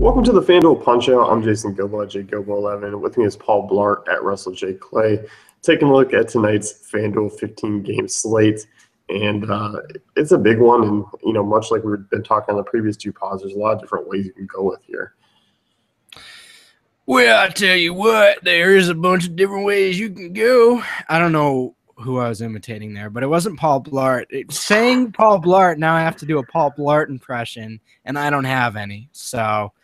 Welcome to the FanDuel Punch-Out. I'm Jason Gilbo at JGilbo11. With me is Paul Blart at Russell J. Clay. Taking a look at tonight's FanDuel 15-game slate. And it's a big one. And, much like we've been talking on the previous two pods, there's a lot of different ways you can go with here. Well, I tell you what, there is a bunch of different ways you can go. I don't know who I was imitating there, but it wasn't Paul Blart. Saying Paul Blart, now I have to do a Paul Blart impression, and I don't have any. So,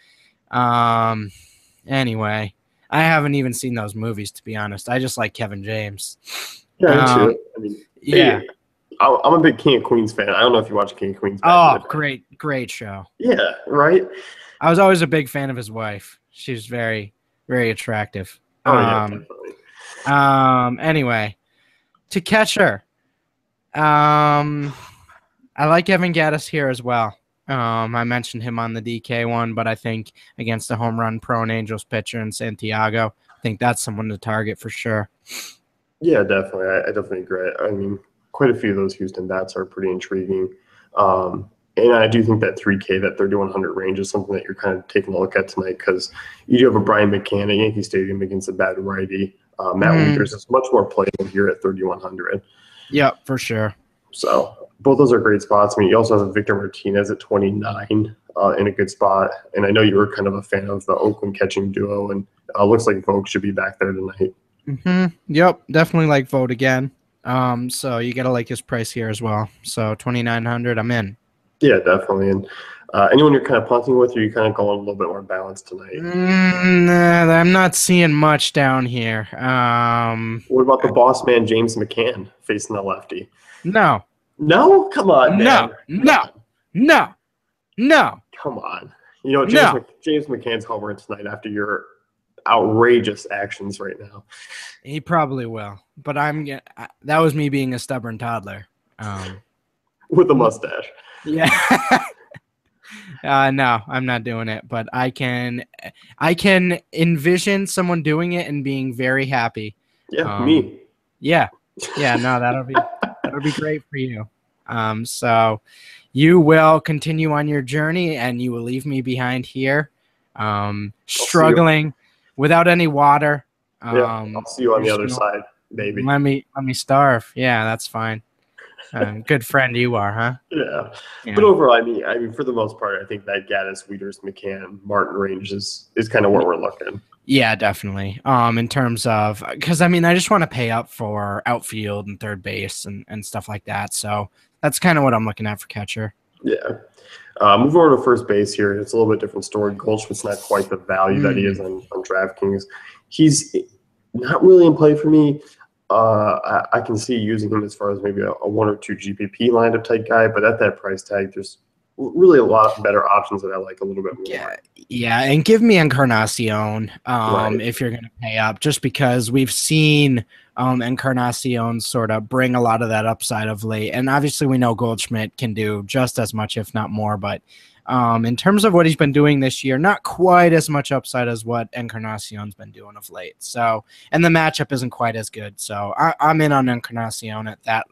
anyway, I haven't even seen those movies, to be honest. I just like Kevin James. Yeah, me too. Yeah. Hey, I'm a big King of Queens fan. I don't know if you watch King of Queens. Great show. Yeah, right? I was always a big fan of his wife. She's very, very attractive. Oh, yeah, definitely. Anyway, to catcher, I like Evan Gattis here as well. I mentioned him on the DK one, but I think against the home run prone Angels pitcher in Santiago, I think that's someone to target for sure. Yeah, definitely. I definitely agree. I mean, quite a few of those Houston bats are pretty intriguing. And I do think that 3K, that 3,100 range is something that you're kind of taking a look at tonight because you do have a Brian McCann at Yankee Stadium against a bad righty. Matt Wieters is much more playable here at 3,100. Yeah, for sure. So both those are great spots. I mean, you also have Victor Martinez at 29 in a good spot. And I know you were kind of a fan of the Oakland catching duo, and looks like Vogt should be back there tonight. Yep, definitely like Vogt again. So you got to like his price here as well. So 2,900, I'm in. Yeah, definitely. And anyone you're kind of punting with, or you kind of going a little bit more balanced tonight? I'm not seeing much down here. What about the boss man, James McCann, facing the lefty? No. No? Come on, man. No. Come on. James McCann's hovering tonight after your outrageous actions right now. He probably will. But that was me being a stubborn toddler. With a mustache. Yeah. No, I'm not doing it, but I can envision someone doing it and being very happy. Yeah, me. Yeah. No, that'll be great for you. So you will continue on your journey, and you will leave me behind here, struggling without any water. I'll see you on the other side, baby. Let me starve. Yeah, that's fine. Good friend you are, huh? Yeah. But overall, I mean, for the most part, I think that Gattis, Wieters, McCann, Martin range is kind of where we're looking. Yeah, definitely. In terms of, because I just want to pay up for outfield and third base and stuff like that. So that's kind of what I'm looking at for catcher. Yeah. Moving over to first base here, it's a little bit different story. Goldschmidt's not quite the value that he is on DraftKings. He's not really in play for me. I can see using him as far as maybe a 1 or 2 GPP lineup type guy, but at that price tag, there's really a lot better options that I like a little bit more. Yeah, and give me Encarnacion Right. if you're going to pay up, just because we've seen Encarnacion sort of bring a lot of that upside of late, and obviously we know Goldschmidt can do just as much, if not more, but in terms of what he's been doing this year, not quite as much upside as what Encarnacion's been doing of late. So, and the matchup isn't quite as good. So I'm in on Encarnacion at that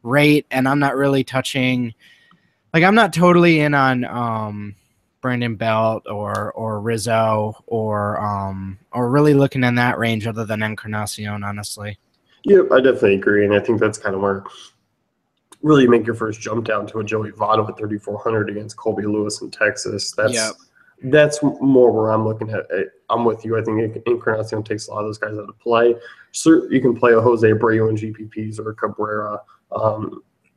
rate, and I'm not really touching. Like, I'm not totally in on Brandon Belt or Rizzo or really looking in that range other than Encarnacion, honestly. Yep, I definitely agree, and I think that's kind of where really make your first jump down to a Joey Votto at 3,400 against Colby Lewis in Texas. That's more where I'm looking at. I'm with you. I think Encarnacion takes a lot of those guys out of play. So you can play a Jose Abreu in GPPs or Cabrera.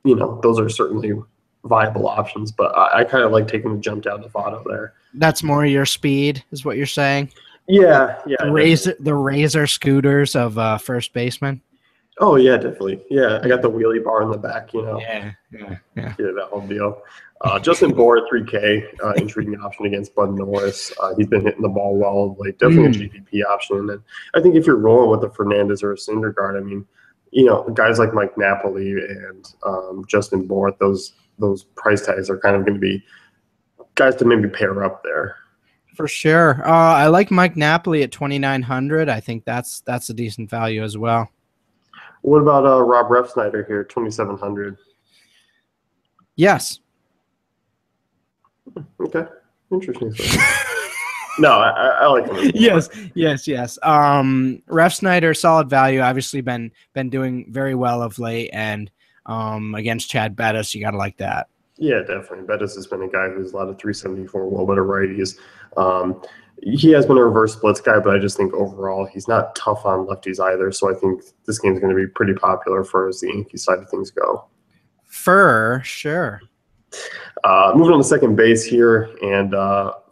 Those are certainly viable options, but I kind of like taking the jump down to Votto there. That's more your speed, is what you're saying? Yeah. The razor scooters of first baseman. Oh, yeah, definitely. Yeah, I got the wheelie bar in the back, Yeah, that whole deal. Justin Bohr at 3K, intriguing option against Bud Norris. He's been hitting the ball well, like definitely a GPP option. And I think if you're rolling with a Fernandez or a Syndergaard, I mean, guys like Mike Napoli and Justin Bohr, those price tags are kind of going to be guys to maybe pair up there. For sure. I like Mike Napoli at 2,900. I think that's a decent value as well. What about Rob Refsnyder here, 2,700? Yes. Okay. Interesting. No, I like him. Yes. Ref Snyder, solid value. Obviously, been doing very well of late, and against Chad Bettis, you got to like that. Yeah, definitely. Bettis has been a guy who's a lot of 374 well better righties. He has been a reverse splits guy, but I just think overall he's not tough on lefties either. So I think this game's going to be pretty popular for as the Yankee side of things go. For sure. Moving on to second base here, and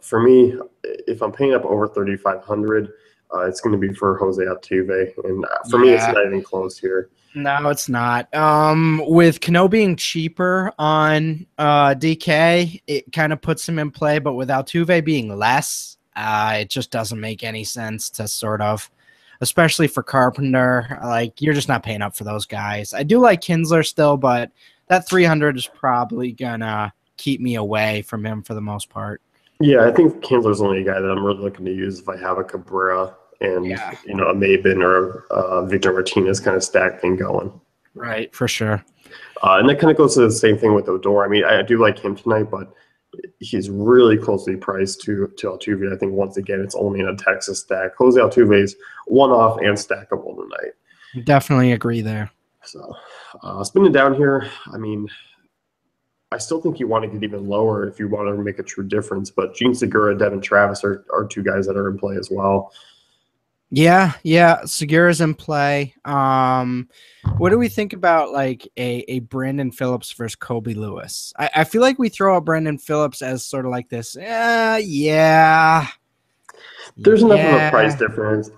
for me, if I'm paying up over 3,500, it's going to be for Jose Altuve, and for me, it's not even close here. No, it's not. With Cano being cheaper on DK, it kind of puts him in play, but with Altuve being less, it just doesn't make any sense to sort of, especially for Carpenter. Like, you're just not paying up for those guys. I do like Kinsler still, but that 300 is probably gonna keep me away from him for the most part. Yeah, I think Kinsler's only a guy that I'm really looking to use if I have a Cabrera and a Maben or Victor Martinez kind of stack thing going. Right, for sure. And that kind of goes to the same thing with Odor. I mean, I do like him tonight, but he's really closely priced to Altuve. I think once again, it's only in a Texas stack. Jose Altuve's one-off and stackable tonight. Definitely agree there. So spinning down here, I mean, I still think you want to get even lower if you want to make a true difference. But Gene Segura, Devin Travis are two guys that are in play as well. Yeah, Segura's in play. What do we think about like a Brandon Phillips versus Kobe Lewis? I feel like we throw out Brandon Phillips as sort of like this. There's enough of a price difference.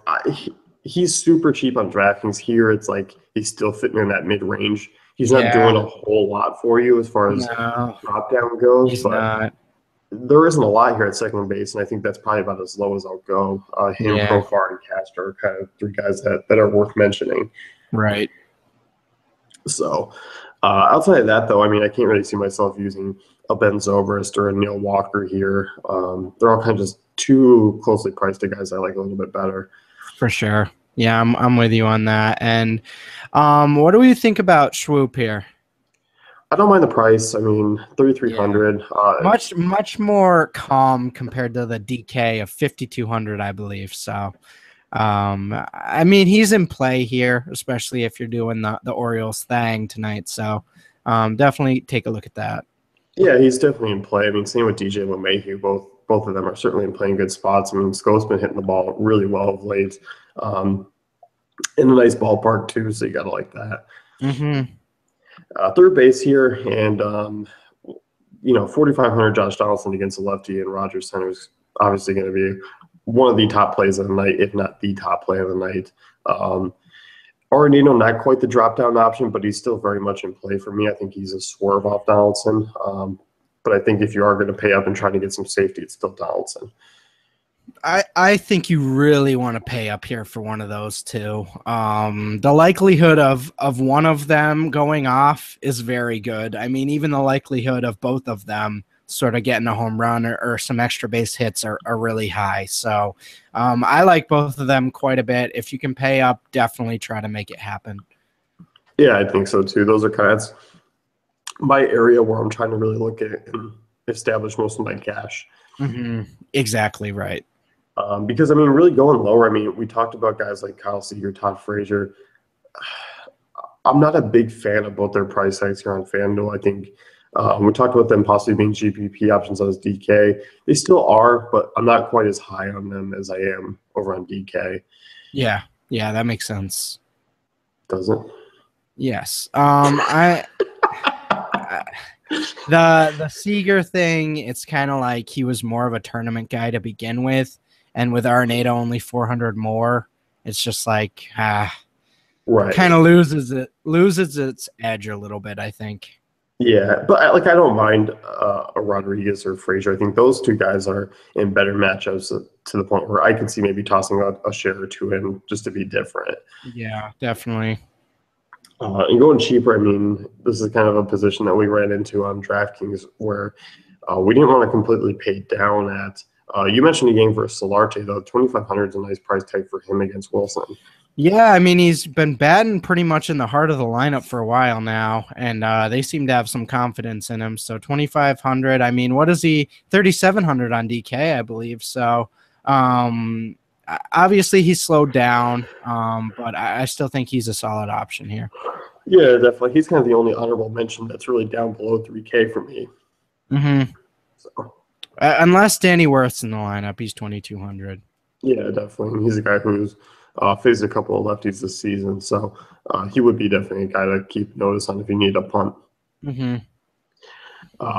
He's super cheap on DraftKings. Here, it's like he's still fitting in that mid range. He's not doing a whole lot for you as far as drop down goes. He's not. There isn't a lot here at second base, and I think that's probably about as low as I'll go. Him, Profar, and Castro are kind of three guys that are worth mentioning. Right. So outside of that, though, I mean, I can't really see myself using a Ben Zobrist or a Neil Walker here. They're all kind of just too closely priced to guys I like a little bit better. For sure. Yeah, I'm with you on that. And what do we think about Schwoop here? I don't mind the price. I mean, 3,300. Much more calm compared to the DK of 5,200, I believe. So, I mean, he's in play here, especially if you're doing the Orioles thing tonight. So, definitely take a look at that. Yeah, he's definitely in play. I mean, same with DJ LeMahieu. Both of them are certainly in playing good spots. I mean, Scott's been hitting the ball really well of late. In a nice ballpark, too, so you got to like that. Mm-hmm. Third base here, and 4,500 Josh Donaldson against the lefty and Rogers Center is obviously going to be one of the top plays of the night, if not the top play of the night. Arenado, not quite the drop-down option, but he's still very much in play for me. I think he's a swerve off Donaldson, but I think if you are going to pay up and try to get some safety, it's still Donaldson. I think you really want to pay up here for one of those two. The likelihood of one of them going off is very good. I mean, even the likelihood of both of them sort of getting a home run or some extra base hits are really high. So I like both of them quite a bit. If you can pay up, definitely try to make it happen. Yeah, I think so too. Those are kind of my area where I'm trying to really look at and establish most of my cash. Mm-hmm. Exactly right. Because, I mean, really going lower, I mean, we talked about guys like Kyle Seager, Todd Frazier. I'm not a big fan of both their price tags here on FanDuel. I think we talked about them possibly being GPP options as DK. They still are, but I'm not quite as high on them as I am over on DK. Yeah, that makes sense. Does it? Yes. The Seager thing, it's kind of like he was more of a tournament guy to begin with. And with Arenado only 400 more, it's just like right. Kind of loses its edge a little bit, I think. Yeah, but I don't mind a Rodriguez or Frazier. I think those two guys are in better matchups to the point where I can see maybe tossing a share or two in just to be different. Yeah, definitely. And going cheaper, I mean, this is kind of a position that we ran into on DraftKings where we didn't want to completely pay down at. You mentioned a game versus Solarte, though. 2,500 is a nice price tag for him against Wilson. Yeah, I mean, he's been batting pretty much in the heart of the lineup for a while now, and they seem to have some confidence in him. So 2,500, I mean, what is he? 3,700 on DK, I believe. So Obviously, he's slowed down, but I still think he's a solid option here. Yeah, definitely. He's kind of the only honorable mention that's really down below 3K for me. Mm-hmm. So. Unless Danny Worth's in the lineup, he's 2,200. Yeah, definitely. And he's a guy who's faced a couple of lefties this season, so he would be definitely a guy to keep notice on if you need a punt. Mm-hmm.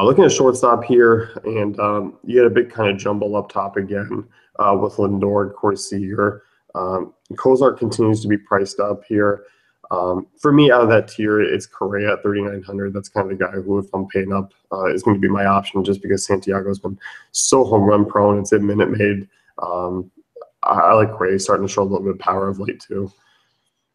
Looking at shortstop here, and you had a big kind of jumble up top again with Lindor and Corey Seager. Kozart continues to be priced up here. For me, out of that tier, it's Correa at 3,900. That's kind of the guy who, if I'm paying up, is going to be my option just because Santiago's been so home run prone. It's a Minute Maid. I like Correa starting to show a little bit of power of late, too.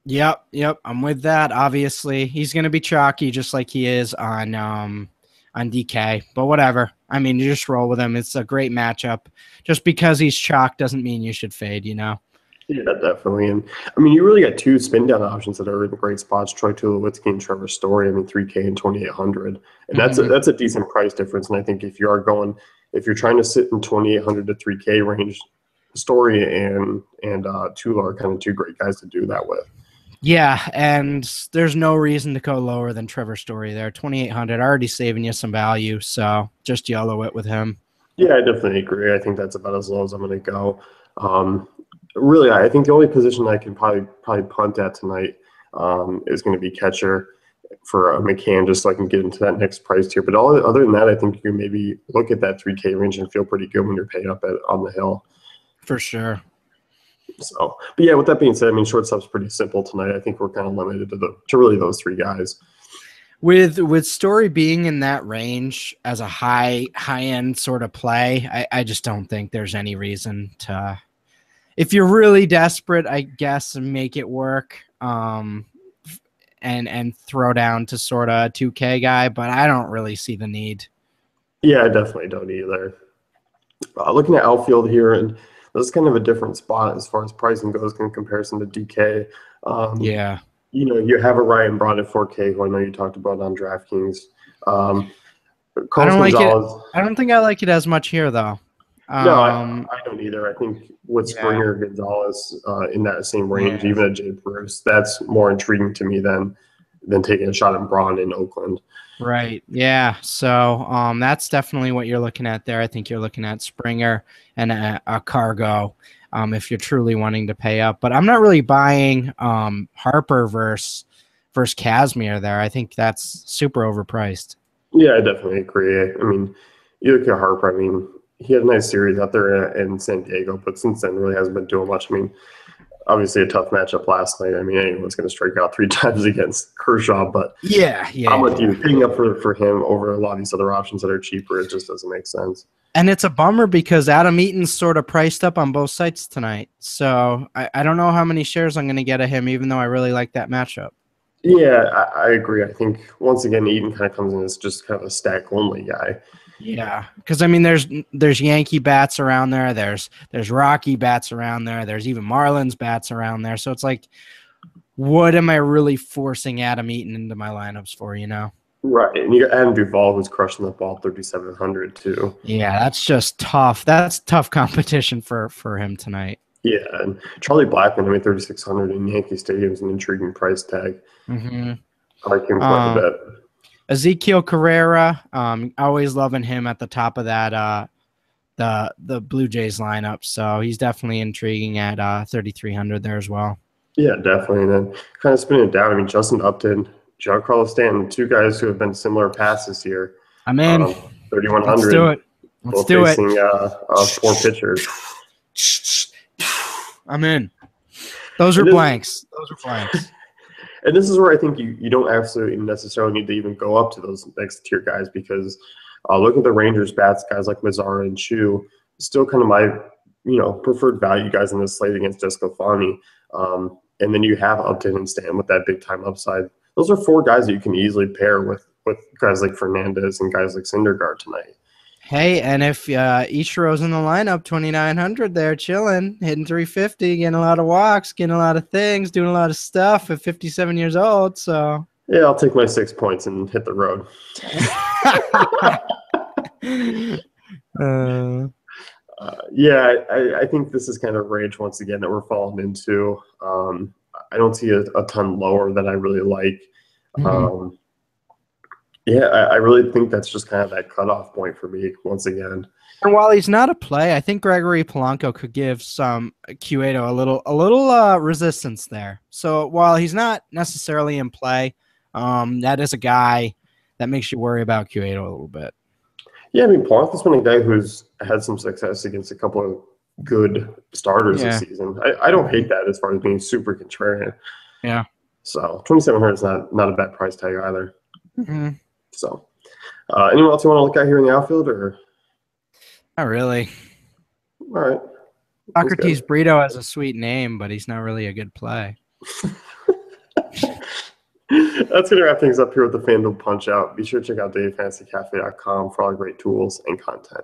Yep. I'm with that. Obviously, he's going to be chalky just like he is on DK, but whatever. I mean, you just roll with him. It's a great matchup. Just because he's chalk doesn't mean you should fade, Yeah, definitely. And I mean, you really got two spin down options that are in great spots: Troy Tulowitzki and Trevor Story. I mean, 3K and 2,800, and that's a decent price difference. And I think if you're trying to sit in 2,800 to 3K range, Story and Tulo are kind of two great guys to do that with. Yeah, and there's no reason to go lower than Trevor Story there. 2,800, already saving you some value, so just YOLO it with him. Yeah, I definitely agree. I think that's about as low as I'm going to go. Really, I think the only position I can probably punt at tonight is going to be catcher for McCann, just so I can get into that next price tier. But other than that, I think you can maybe look at that 3K range and feel pretty good when you're paying up on the hill. For sure. So, but yeah, with that being said, I mean, shortstop's pretty simple tonight. I think we're kind of limited to really those three guys. With Story being in that range as a high end sort of play, I just don't think there's any reason to. If you're really desperate, I guess, make it work, and throw down to sort of 2K guy, but I don't really see the need. Yeah, I definitely don't either. Looking at outfield here, and this is kind of a different spot as far as pricing goes in comparison to DK. Yeah. You have a Ryan Braun at 4K, who I know you talked about on DraftKings. I don't like it. I don't think I like it as much here, though. No, I don't either. I think with Springer, Gonzalez in that same range, even at Jay Bruce, that's more intriguing to me than taking a shot at Braun in Oakland. Right. Yeah. So that's definitely what you're looking at there. I think you're looking at Springer and a Cargo if you're truly wanting to pay up. But I'm not really buying Harper versus Kazmir there. I think that's super overpriced. Yeah, I definitely agree. I mean, you look at Harper, I mean, he had a nice series out there in San Diego, but since then really hasn't been doing much. I mean, obviously a tough matchup last night. I mean, anyone's going to strike out 3 times against Kershaw, but I'm with you. Picking up for him over a lot of these other options that are cheaper, it just doesn't make sense. And it's a bummer because Adam Eaton's sort of priced up on both sites tonight. So I don't know how many shares I'm going to get of him, even though I really like that matchup. Yeah, I agree. I think, once again, Eaton kind of comes in as just kind of a stack-only guy. Yeah, because I mean, there's Yankee bats around there. There's Rocky bats around there. There's even Marlins bats around there. So it's like, what am I really forcing Adam Eaton into my lineups for? Right, and you got Adam Duvall who's crushing the ball 3,700 too. Yeah, that's just tough. That's tough competition for him tonight. Yeah, and Charlie Blackmon, I mean, 3,600 in Yankee Stadium is an intriguing price tag. Mm-hmm. I like him quite a bit. Ezekiel Carrera, always loving him at the top of that the Blue Jays lineup. So he's definitely intriguing at 3,300 there as well. Yeah, definitely. And then kind of spinning it down, I mean, Justin Upton, Giancarlo Stanton, two guys who have been similar paths this year. I'm in. 3,100. Let's do it. Let's do it. Facing 4 pitchers. I'm in. Those are blanks. And this is where I think you don't absolutely necessarily need to even go up to those next tier guys, because look at the Rangers bats, guys like Mazzara and Chu, still kind of my preferred value guys in this slate against Desclafani. And then you have Upton and Stanton with that big time upside. Those are 4 guys that you can easily pair with guys like Fernandez and guys like Syndergaard tonight. Hey, and if Ichiro's in the lineup, 2,900 there, chilling, hitting 350, getting a lot of walks, getting a lot of things, doing a lot of stuff at 57 years old. So yeah, I'll take my 6 points and hit the road. Yeah, I think this is kind of range once again that we're falling into. I don't see a ton lower that I really like. Mm-hmm. Yeah, I really think that's just kind of that cutoff point for me once again. And while he's not a play, I think Gregory Polanco could give some Cueto a little resistance there. So while he's not necessarily in play, that is a guy that makes you worry about Cueto a little bit. Yeah, I mean, Polanco's been a guy who's had some success against a couple of good starters this season. I don't hate that as far as being super contrarian. Yeah. So 2,700 is not a bad price tag either. Mm-hmm. So, anyone else you want to look at here in the outfield, or Not really. all right? Socrates Brito has a sweet name, but he's not really a good play. That's going to wrap things up here with the FanDuel Punch Out. Be sure to check out DaveFantasyCafe.com for all great tools and content.